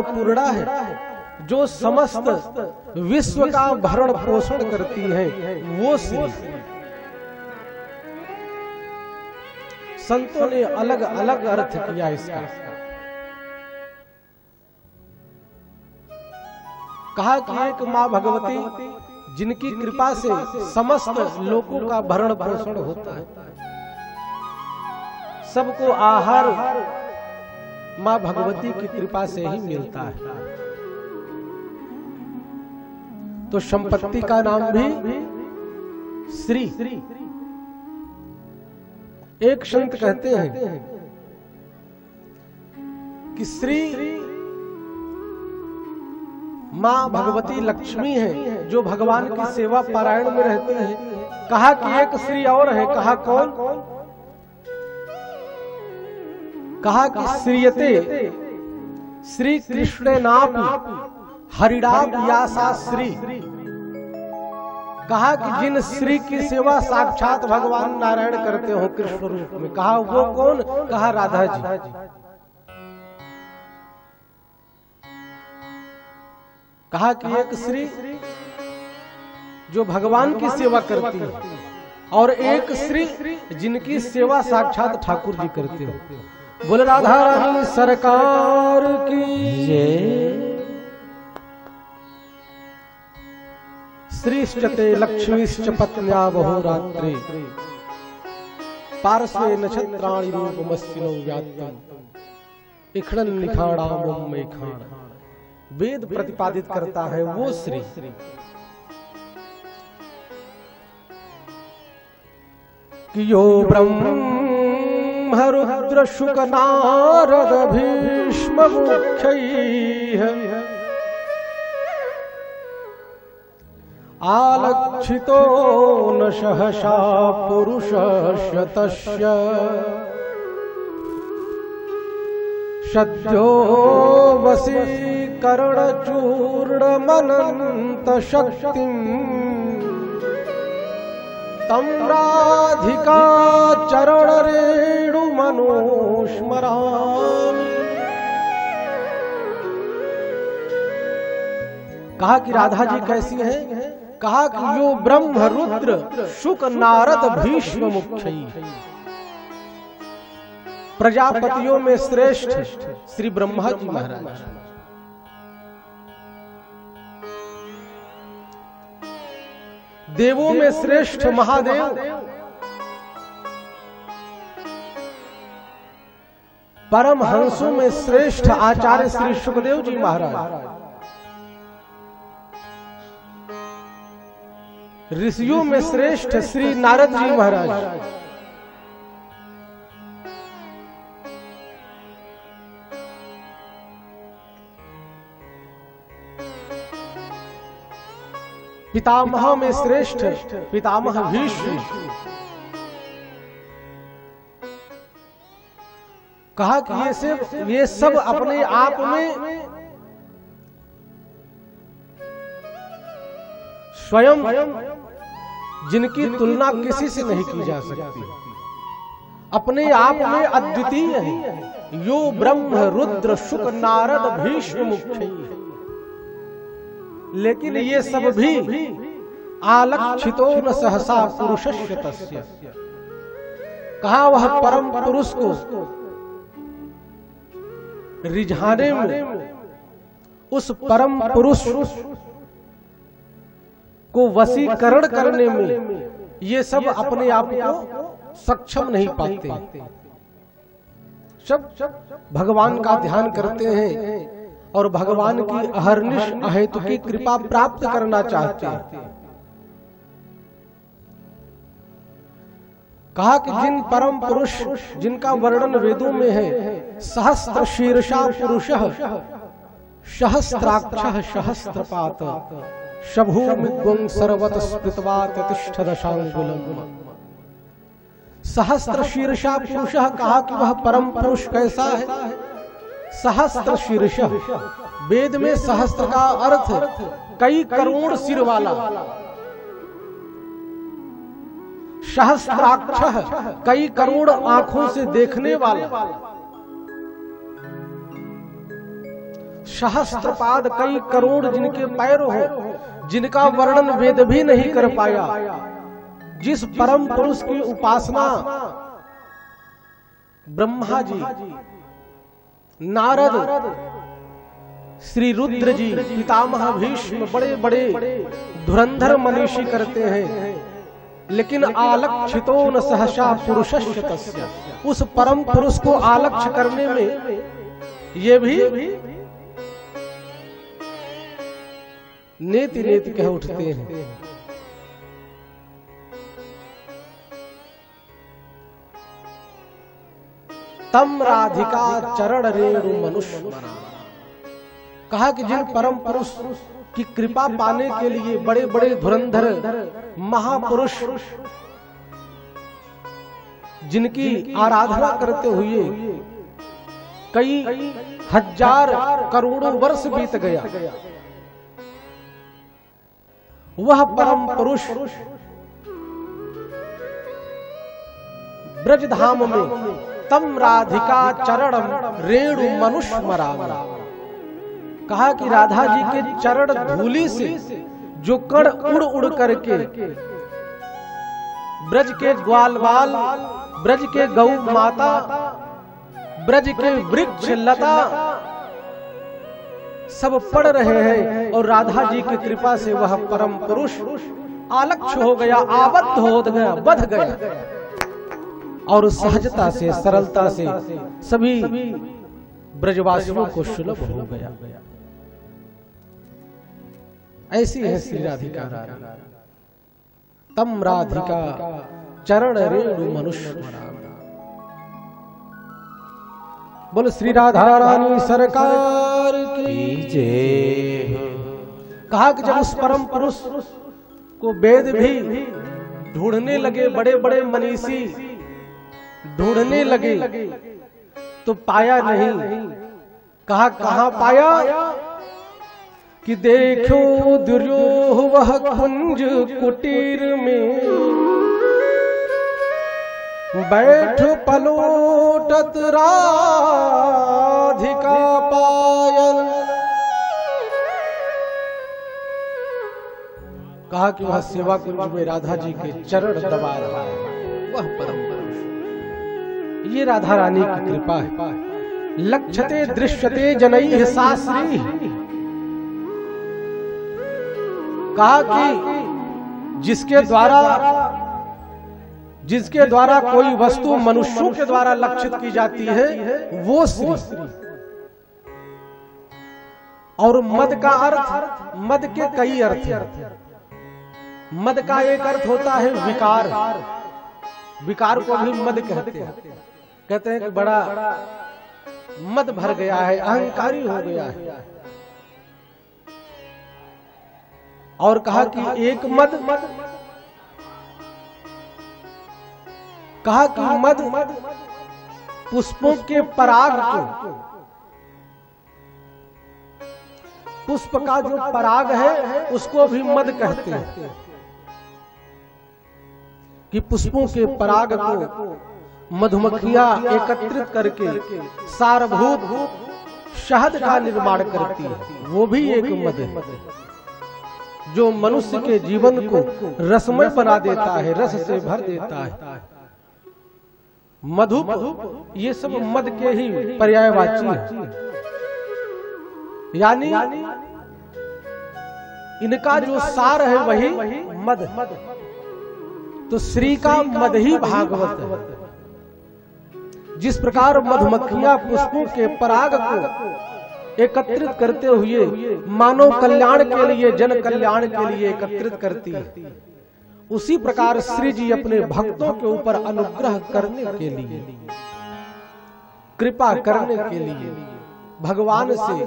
अन्नपूर्णा है जो समस्त विश्व का भरण पोषण करती है, वो श्री। संतों ने अलग अलग अर्थ किया इसका। कहा कि एक माँ भगवती जिनकी कृपा से समस्त लोगों का भरण पोषण होता है, सबको आहार माँ भगवती की कृपा से ही मिलता है। तो संपत्ति का नाम भी श्री। एक संत कहते हैं कि श्री माँ भगवती लक्ष्मी है जो भगवान की सेवा पारायण में रहती है। कहा कि एक श्री और है। कहा कौन? कहा कि श्रीयते श्री कृष्ण नाम हरिणाम यासा श्री। कहा कि जिन श्री की सेवा साक्षात भगवान नारायण करते हो कृष्ण रूप में। कहा वो कौन? कहा राधा जी। कहा कि एक श्री जो भगवान की सेवा करती है और एक श्री जिनकी सेवा साक्षात ठाकुर जी करते हो। बोले राधा रानी सरकार की जय। श्रीश्चते लक्ष्मीश्च पत्न्या बहुरात्रे पार्श्वे नक्षत्राणि रूपमस्मिनो व्यात्तम् इखड़न निखाणामं मेखाण। वेद प्रतिपादित करता है वो श्री। कि यो ब्रह्म रुद्र शुक नारद भीष्म मुख्यैः आलक्षितो न सहसा पुरुषस्य तस्य सद्यो वशीकरण चूर्णमनंत शक्तिम् तम राधिका चरण रेणु मनोस्मरामि। कहा कि राधा जी कैसी हैं? कहा कि यो ब्रह्म रुद्र शुक नारद भीष्म मुख्यैः। प्रजापतियों में श्रेष्ठ श्री ब्रह्मा जी महाराज, देवों में श्रेष्ठ महादेव, परम हंसों में श्रेष्ठ आचार्य श्री सुखदेव जी महाराज, ऋषियों में श्रेष्ठ श्री नारद जी महाराज, पितामह में श्रेष्ठ पितामह भीष्म। कहा कि ये सब अपने आप में स्वयं जिनकी तुलना किसी से नहीं की जा सकती, अपने आप में अद्वितीय है। यो ब्रह्म रुद्र शुक नारद भीष्म मुख्यैः। लेकिन ये सब भी आलक्षितो न सहसा पुरुषस्य तस्य। कहा वह परम पुरुष को रिझाने में, उस परम पुरुष को वशीकरण करने में ये सब अपने आप को सक्षम नहीं पाते। सब भगवान का ध्यान करते हैं और भगवान की अहर्निश अहेतु की कृपा प्राप्त करना चाहते हैं। कहा कि जिन परम पुरुष जिनका वर्णन वेदों में है, सहस्त्र शीर्षा पुरुषः सहस्त्राक्षः सहस्त्रपात शभूमिग्वं सर्वत स्मृत्वा तिष्ठ दशांगुलम्। सहस्त्र शीर्षा पुरुषः, कहा कि वह परम पुरुष कैसा है? सहस्त्र शीर्ष, वेद में सहस्त्र का अर्थ कई करोड़ सिर वाला, सहस्त्राक्ष कई करोड़ आंखों से देखने वाला, सहस्त्रपाद कई करोड़ जिनके पैर हो, जिनका वर्णन वेद भी नहीं कर पाया, जिस परम पुरुष की उपासना ब्रह्मा जी, नारद, श्री रुद्र जी, पितामह भीष्म, बड़े बड़े धुरंधर मनीषी करते हैं, लेकिन आलक्षितो न सहसा पुरुषस्य तस्य, उस परम पुरुष को आलक्ष्य करने में ये भी नेति नेति कह उठते हैं। तम राधिका चरण रेणु मनुष्य मना, कहा कि जिन परम पुरुष की कृपा पाने के लिए बड़े बड़े धुरंधर महापुरुष जिनकी आराधना करते हुए कई हजार करोड़ों वर्ष बीत गया, वह परम पुरुष ब्रजधाम में तम राधिका चरण रेणु मनुष्य मरा, कहा कि राधा जी के चरण धूलि से जो कण उड़ उड़ करके ब्रज के ग्वालवाल, ब्रज के गौ माता, ब्रज के वृक्ष लता सब पड़ रहे हैं, और राधा जी की कृपा से वह परम पुरुष आलक्ष्य हो गया, आबद्ध हो गया, बध गया, और सहजता से, सरलता से सभी ब्रजवासियों को सुलभ हो गया। ऐसी है श्री राधिका रानी। तम राधिका चरण रेणु मनुष्य मरा। बोल श्री राधा रानी सरकार की जय। कहा कि जब उस परम पुरुष को वेद भी ढूंढने लगे, बड़े बड़े मनीषी ढूंढने लगे, तो पाया नहीं। कहा कहां पाया कि देखो दुर्योह वह कुंज कुटीर में, बैठ पलोटत राधिका पायल। कहा कि वह सेवा कुंज में राधा जी के चरण दबा रहा है वह परम पुरुष। ये राधा रानी की कृपा है। लक्ष्यते दृश्यते जनैः शास्त्री। कहा कि जिसके द्वारा कोई वस्तु मनुष्यों के द्वारा लक्षित की जाती है वो श्री। और मद का अर्थ, मद के कई अर्थ हैं। मद का एक अर्थ होता है विकार, विकार को भी मद कहते हैं। कहते हैं कि बड़ा मद भर गया है, अहंकारी हो गया है। और कहा कि एक मद, कहा कि मद पुष्पों के पराग को, पुष्प का जो पराग है उसको भी मद कहते हैं। कि पुष्पों के पराग को मधुमक्खियां एकत्रित करके सारभूत शहद का निर्माण करती है, वो भी एक मद है जो मनुष्य के जीवन को रसमय बना देता है, रस से भर देता है। मधु, ये सब मद के ही पर्यायवाची है। यानी इनका जो सार है वही मद। तो श्री का मद ही भागवत है। जिस प्रकार मधुमक्खियां पुष्पों के पराग को एकत्रित करते हुए मानव कल्याण के लिए, जन कल्याण के लिए एकत्रित करती है, उसी प्रकार श्री जी अपने भक्तों के ऊपर अनुग्रह करने के लिए, कृपा करने के लिए भगवान से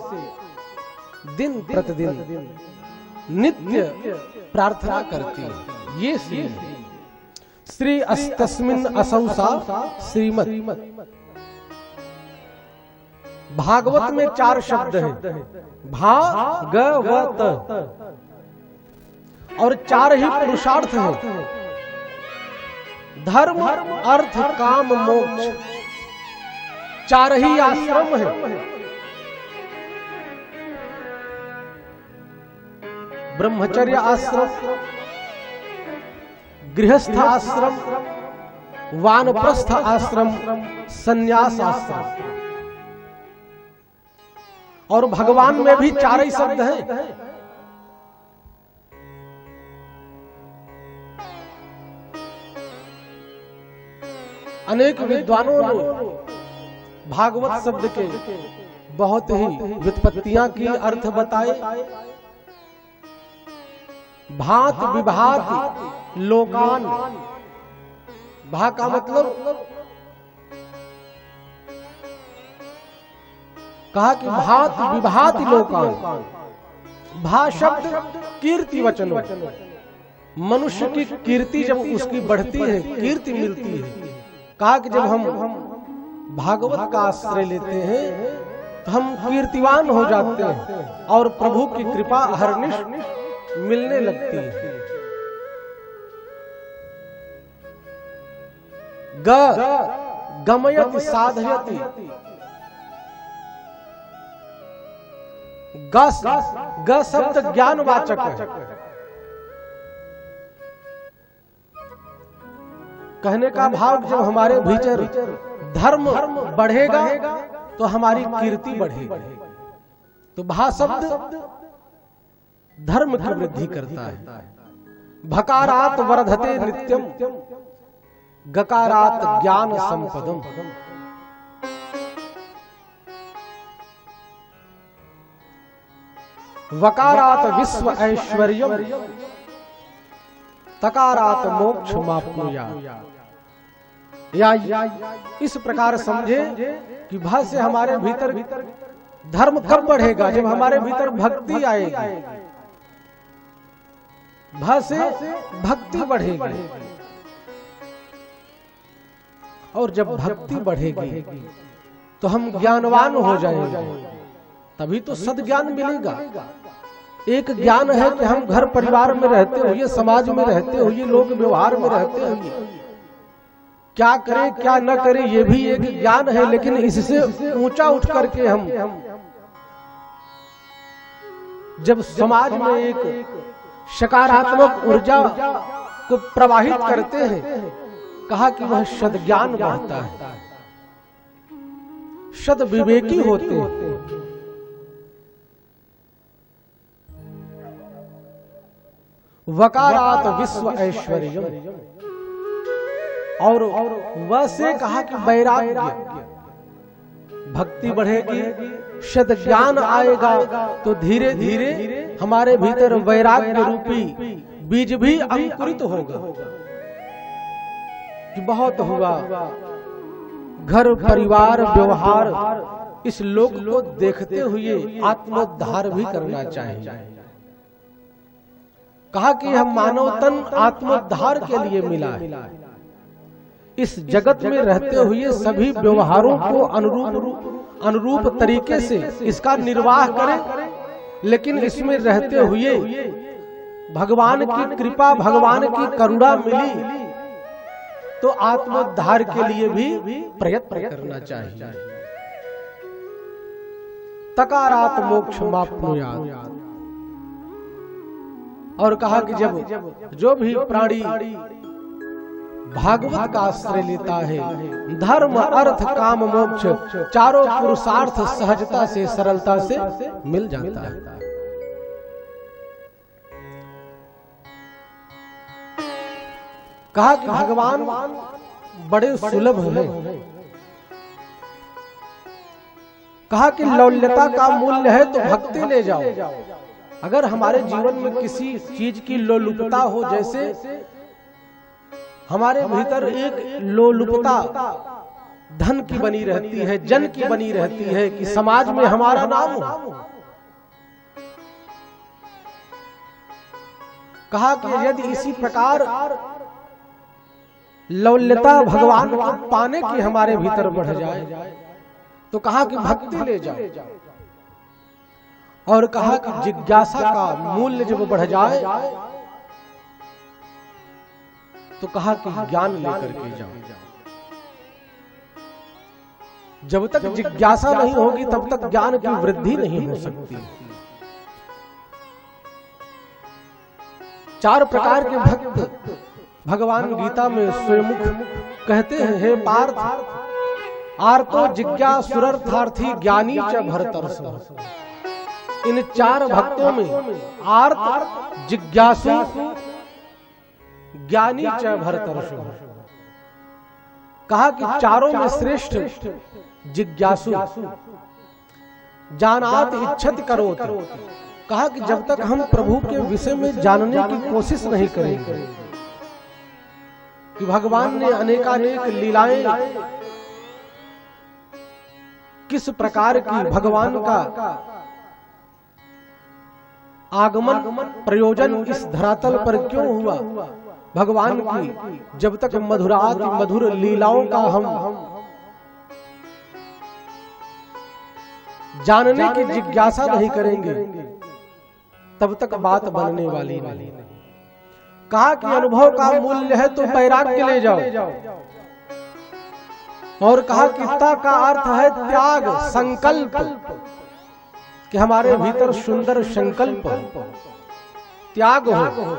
दिन प्रतिदिन नित्य प्रार्थना करती है। ये श्री अस्तस्मिन् असौसा श्रीमत्। भागवत में 4 शब्द हैं, भागवत, और 4 ही पुरुषार्थ हैं, धर्म अर्थ काम मोक्ष। 4 ही आश्रम है। ब्रह्मचर्य आश्रम, गृहस्थ आश्रम, वानप्रस्थ आश्रम, संन्यास आश्रम। और भगवान में भी 4 ही शब्द हैं। अनेक विद्वानों ने भागवत शब्द के बहुत ही व्युत्पत्तियां की, अर्थ बताए। भात विभात लोकान, भा का मतलब कहा कि भात विभात लोकान। भा शब्द कीर्ति वचन, मनुष्य की कीर्ति जब उसकी बढ़ती है, कीर्ति मिलती है। कहा कि जब हम भागवत का आश्रय लेते हैं तो हम कीर्तिवान हो जाते हैं और प्रभु की कृपा हरनिश मिलने लगती है। गमयति साधयति, ग शब्द ज्ञानवाचक है। कहने का भाव जब हमारे भीतर धर्म बढ़ेगा तो हमारी कीर्ति बढ़ेगी। तो भा शब्द धर्म की वृद्धि करता है। भकारात वर्धते नित्यम, गकारात ज्ञान संपदम। वकारात विश्व ऐश्वर्यम, तकारात मोक्ष माप्नुयात्। या इस प्रकार समझे कि भा से हमारे भीतर धर्म कब बढ़ेगा? जब हमारे भीतर भक्ति आएगी। भा से भक्ति बढ़ेगी, और जब भक्ति बढ़ेगी तो हम ज्ञानवान हो जाएंगे, तभी तो सद्ज्ञान मिलेगा। एक ज्ञान है कि हम घर परिवार में रहते हुए, समाज में रहते हुए, लोक व्यवहार में रहते हुए क्या करें क्या न करें, ये भी एक ज्ञान है। लेकिन इससे ऊंचा उठ करके हम जब समाज में एक सकारात्मक ऊर्जा को प्रवाहित करते हैं, कहा कि वह सद्ज्ञान बढ़ता है, सद विवेकी होते हैं। वकारात विश्व ऐश्वर्यम, और वैसे कहा कि वैराग्य, भक्ति बढ़ेगी, सद्ज्ञान आएगा तो धीरे धीरे हमारे भीतर वैराग्य रूपी बीज भी अंकुरित होगा। कि बहुत हुआ, घर परिवार व्यवहार इस लोक को देखते हुए आत्मोद्धार भी करना चाहिए। कहा कि यह मानव तन आत्मोद्धार के लिए मिला है। इस जगत में रहते हुए सभी व्यवहारों को अनुरूप तरीके से इसका निर्वाह करें, लेकिन इसमें रहते हुए भगवान की कृपा, भगवान की करुणा मिली तो आत्मोद्धार के लिए भी प्रयत्न करना चाहिए। तकारात मोक्ष माप्नुयात्। और कहा कि जब जो भी प्राणी भागवत का आश्रय लेता है, धर्म अर्थ काम मोक्ष चारों पुरुषार्थ सहजता से, सरलता से मिल जाता है। कहा कि भगवान बड़े सुलभ हैं। कहा कि लौल्यता का मूल्य है तो भक्ति ले जाओ। अगर हमारे जीवन में किसी चीज की लोलुपता हो, जैसे हमारे भीतर एक लोलुपता धन की बनी रहती है, जन की बनी रहती है कि समाज में हमारा नाम हो। कहा कि यदि इसी प्रकार लौल्यता भगवान को पाने की हमारे भीतर बढ़ जाए तो कहा कि भक्ति ले जाओ। और कहा कि जिज्ञासा का मूल्य जब बढ़ जाए तो कहा कि ज्ञान लेकर के जाओ। जब तक जिज्ञासा नहीं होगी तब तक ज्ञान की वृद्धि नहीं हो सकती। 4 प्रकार के भक्त भगवान गीता में स्वयं कहते हैं, हे पार्थ, आर्तो जिज्ञासुरर्थार्थी ज्ञानी च भरतर्ष। इन 4 भक्तों में आर्त, जिज्ञासु, ज्ञानी च भरतर्ष। कहा कि चारों में श्रेष्ठ जिज्ञासु, जानात इच्छत करोत। कहा कि जब तक हम प्रभु के विषय में जानने की कोशिश नहीं करेंगे कि भगवान ने अनेकानेक लीलाएं किस प्रकार की, भगवान का आगमन प्रयोजन इस धरातल पर क्यों हुआ, भगवान की जब तक मधुराति मधुर लीलाओं का हम जानने की जिज्ञासा नहीं करेंगे, तब तक बात बनने वाली नहीं। कहा कि अनुभव का मूल्य है तो वैराग्य ले जाओ। और कहा कि ता का अर्थ है त्याग, संकल्प, कि हमारे भीतर सुंदर संकल्प त्याग हो।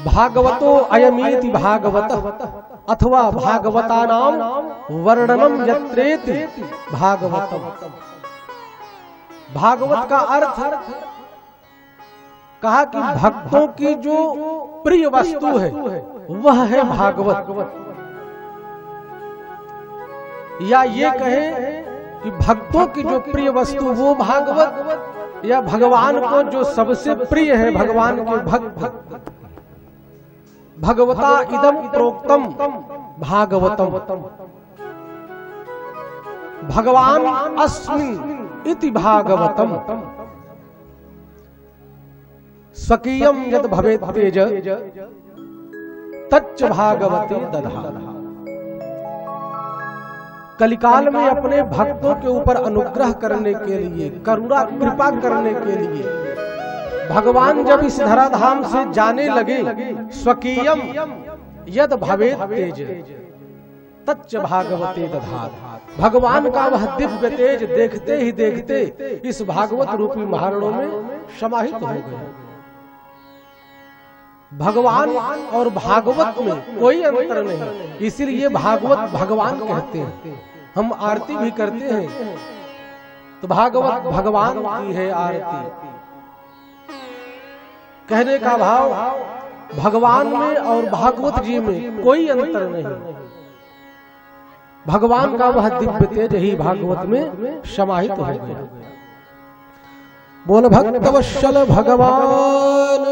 भागवतो अयमीति भागवत अथवा भागवतानाम वर्णनम यत्रेति भागवतम। भागवत का अर्थ कहा कि भक्तों की जो प्रिय वस्तु है वह है भागवत, या ये कहे कि भक्तों की जो प्रिय वस्तु वो भागवत, या भगवान को जो सबसे प्रिय है भगवान के भक्त, भगवता इदम प्रोक्तम भागवतम, भगवान अस्मिन् इति भागवतम, स्वकीयम यद भवेत् तेज तच्च भागवते दधाः। कलिकाल में अपने भक्तों के ऊपर अनुग्रह करने के लिए, करुणा कृपा करने के लिए भगवान जब इस धराधाम से जाने लगे, स्वकीयम यद भवेत् तेज तच्च भागवते दधात्। भगवान का वह दिव्य तेज देखते ही देखते इस भागवत रूपी महारणों में समाहित हो गए। भगवान और भागवत में कोई अंतर नहीं, इसीलिए भागवत भगवान कहते हैं। हम आरती भी करते हैं तो भागवत भगवान की है आरती। कहने का भाव भगवान में और भागवत जी में कोई अंतर नहीं, भगवान का वह दिव्य तेज ही भागवत में समाहित हो गया। बोल भक्तवत्सल भगवान